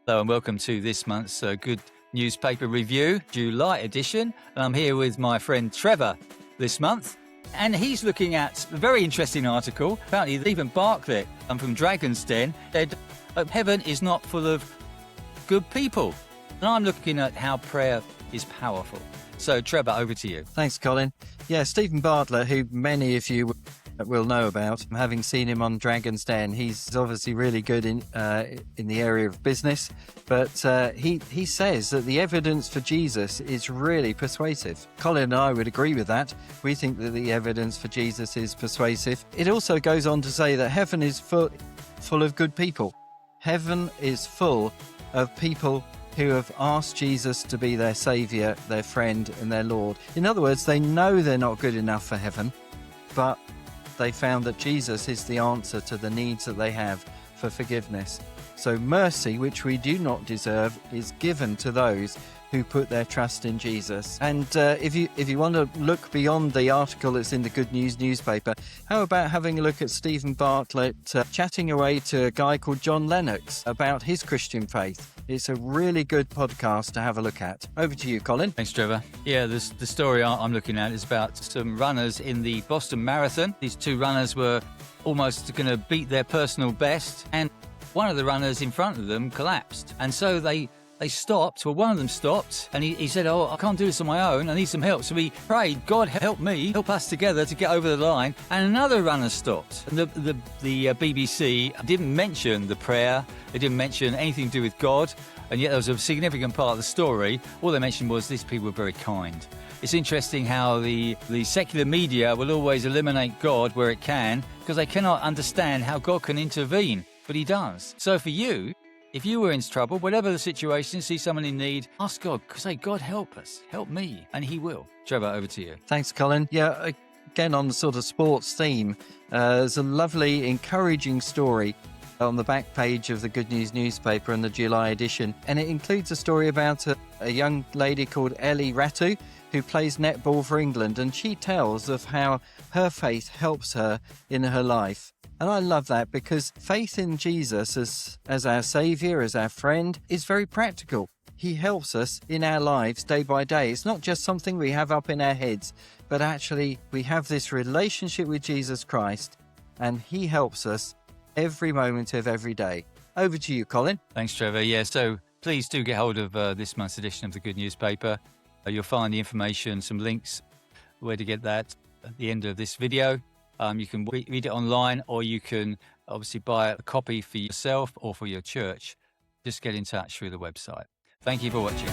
Hello and welcome to this month's Good Newspaper Review, July edition. And I'm here with my friend Trevor this month. And he's looking at a very interesting article. Apparently, Stephen Bartlett from Dragon's Den said heaven is not full of good people. And I'm looking at how prayer is powerful. So, Trevor, over to you. Thanks, Colin. Yeah, Stephen Bartlett, who many of you will know about, having seen him on Dragon's Den. He's obviously really good in the area of business, but he says that the evidence for Jesus is really persuasive. Colin and I would agree with that. We think that the evidence for Jesus is persuasive. It also goes on to say that heaven is full of good people. Heaven is full of people who have asked Jesus to be their saviour, their friend and their Lord. In other words, they know they're not good enough for heaven, but they found that Jesus is the answer to the needs that they have for forgiveness. So mercy, which we do not deserve, is given to those who put their trust in Jesus. And if you want to look beyond the article that's in the Good News newspaper, how about having a look at Stephen Bartlett chatting away to a guy called John Lennox about his Christian faith? It's a really good podcast to have a look at. Over to you, Colin. Thanks, Trevor. Yeah, the story I'm looking at is about some runners in the Boston Marathon. These two runners were almost going to beat their personal best, and one of the runners in front of them collapsed. And so they stopped. Well, one of them stopped, and he said, I can't do this on my own. I need some help. So he prayed, God, help me, help us together to get over the line. And another runner stopped. And the BBC didn't mention the prayer. They didn't mention anything to do with God. And yet there was a significant part of the story. All they mentioned was these people were very kind. It's interesting how the secular media will always eliminate God where it can, because they cannot understand how God can intervene. But he does. So for you, if you were in trouble, whatever the situation, see someone in need, ask God, say, God, help us, help me, and he will. Trevor, over to you. Thanks, Colin. Yeah, again, on the sort of sports theme, there's a lovely, encouraging story on the back page of the Good News newspaper in the July edition, and it includes a story about a young lady called Ellie Ratu, who plays netball for England, and she tells of how her faith helps her in her life. And I love that, because faith in Jesus as our saviour, as our friend, is very practical. He helps us in our lives day by day. It's not just something we have up in our heads, but actually we have this relationship with Jesus Christ, and he helps us every moment of every day. Over to you, Colin. Thanks, Trevor. Yeah, so please do get hold of this month's edition of the Good Newspaper. You'll find the information, some links, where to get that at the end of this video. You can read it online, or you can obviously buy a copy for yourself or for your church. Just get in touch through the website. Thank you for watching.